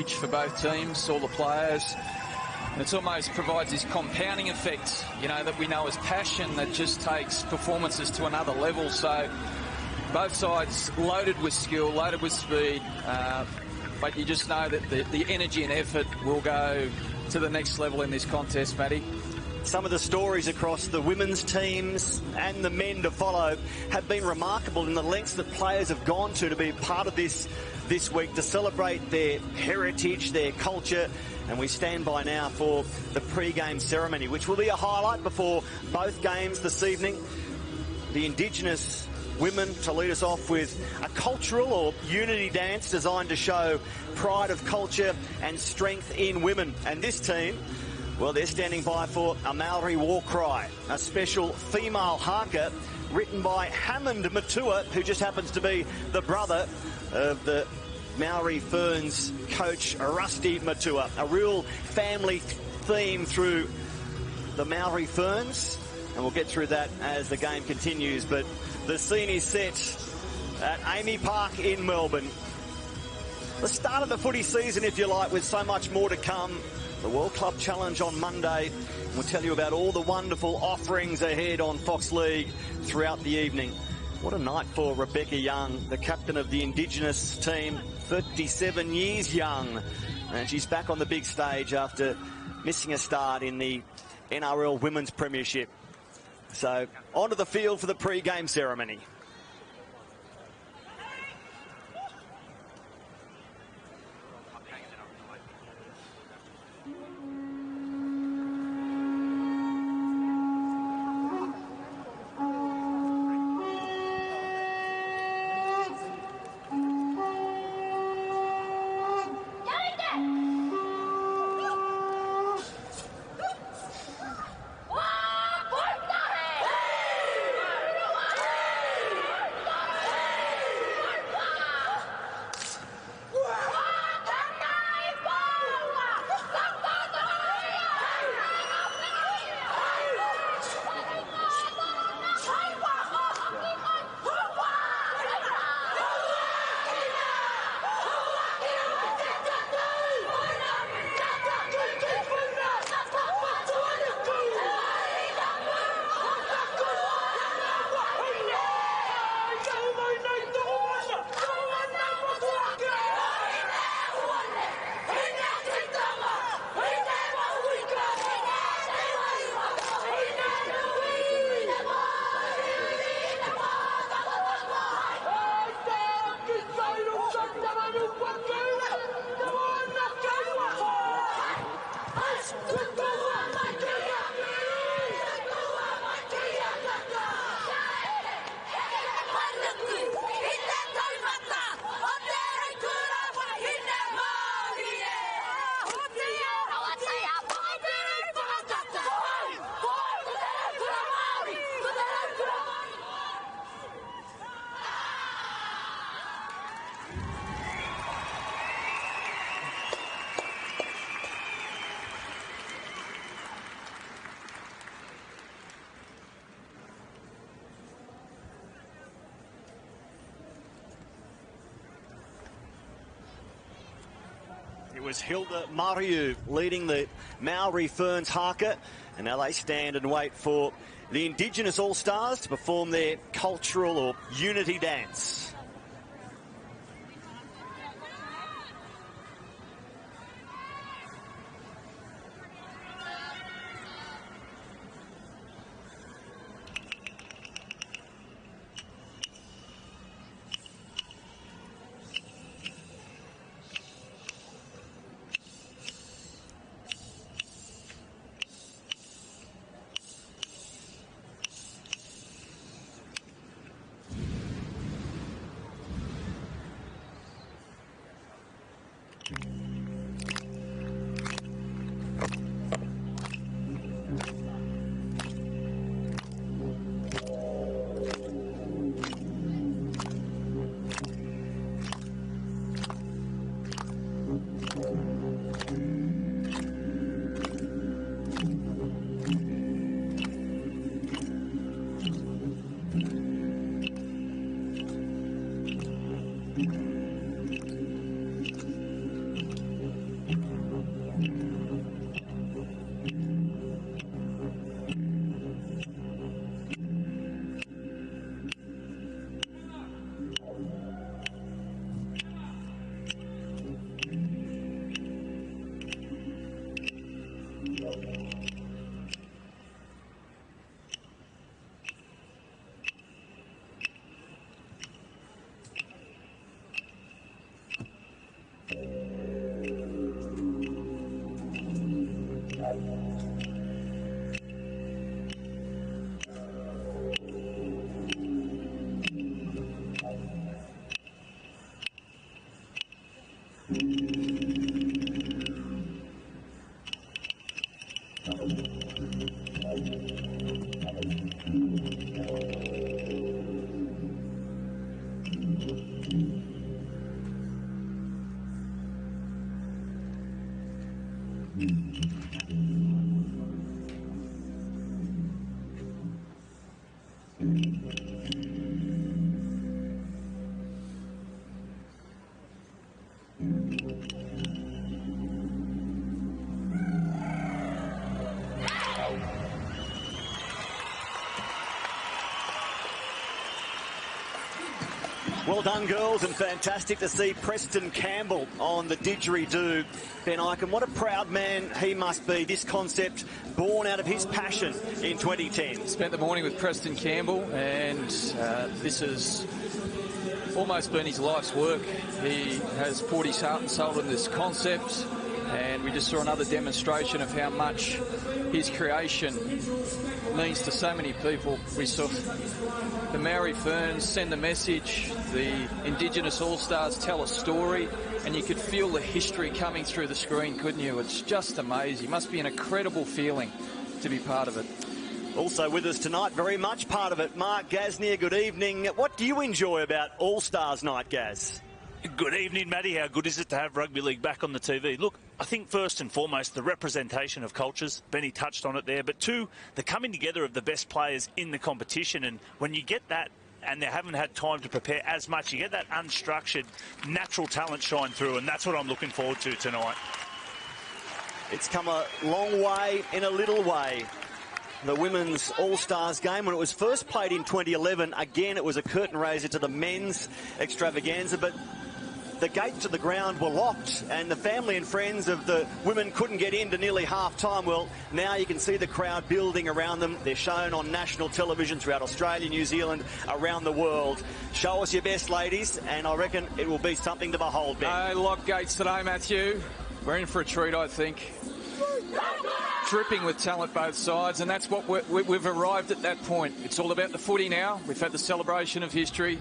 advantage for both teams, all the players. And it almost provides this compounding effect, you know, that we know as passion that just takes performances to another level. So both sides loaded with skill, loaded with speed, but you just know that the energy and effort will go to the next level in this contest, Matty. Some of the stories across the women's teams and the men to follow have been remarkable in the lengths that players have gone to be part of this week, to celebrate their heritage, their culture. And we stand by now for the pre-game ceremony, which will be a highlight before both games this evening. The Indigenous women to lead us off with a cultural or unity dance designed to show pride of culture and strength in women. And this team, well, they're standing by for a Maori war cry, a special female haka written by Hammond Matua, who just happens to be the brother of the Maori Ferns coach Rusty Matua. A real family theme through the Maori Ferns, and we'll get through that as the game continues. But the scene is set at Amy Park in Melbourne. The start of the footy season, if you like, with so much more to come. The World Club Challenge on Monday. We'll tell you about all the wonderful offerings ahead on Fox League throughout the evening. What a night for Rebecca Young, the captain of the Indigenous team, 37 years young. And she's back on the big stage after missing a start in the NRL Women's Premiership. So, onto the field for the pre-game ceremony. It was Hilda Mariu leading the Maori Ferns haka, and now they stand and wait for the Indigenous All-Stars to perform their cultural or unity dance. Well done, girls, and fantastic to see Preston Campbell on the didgeridoo. Ben Ikin, what a proud man he must be. This concept born out of his passion in 2010. Spent the morning with Preston Campbell, and this has almost been his life's work. He has poured his heart and soul in this concept, and we just saw another demonstration of how much his creation means to so many people. We saw the Maori Ferns send a message, the Indigenous All-Stars tell a story, and you could feel the history coming through the screen, couldn't you? It's just amazing. It must be an incredible feeling to be part of it. Also with us tonight, very much part of it, Mark Gasnier, good evening. What do you enjoy about All-Stars Night, Gaz? Good evening, Matty. How good is it to have rugby league back on the TV? Look, I think first and foremost, the representation of cultures. Benny touched on it there. But two, the coming together of the best players in the competition. And when you get that, and they haven't had time to prepare as much, you get that unstructured, natural talent shine through. And that's what I'm looking forward to tonight. It's come a long way in a little way. The Women's All-Stars game, when it was first played in 2011, again, it was a curtain raiser to the men's extravaganza, but the gates to the ground were locked and the family and friends of the women couldn't get into nearly half-time. Well, now you can see the crowd building around them. They're shown on national television throughout Australia, New Zealand, around the world. Show us your best, ladies, and I reckon it will be something to behold, Ben. Lock gates today, Matthew. We're in for a treat, I think. Dripping with talent both sides, and that's what we've arrived at that point. It's all about the footy now. We've had the celebration of history.